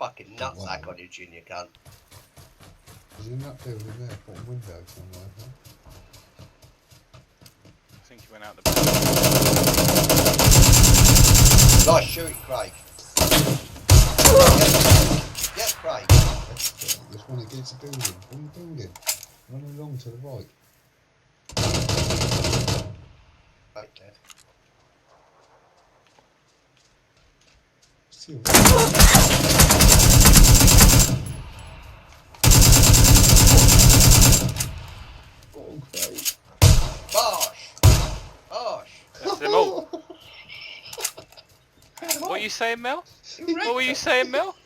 fucking nutsack on you, junior cunt. There's a nut building there, bottom window somewhere. Huh? I think he went out the back. Nice shooting, Craig. Yes, Craig. There's one against the building. On the building. Running along to the right. Right, Dad. Still. Oh, Craig. Bosh! Bosh! That's them all. What are you saying, Mel? What were you saying, Mel?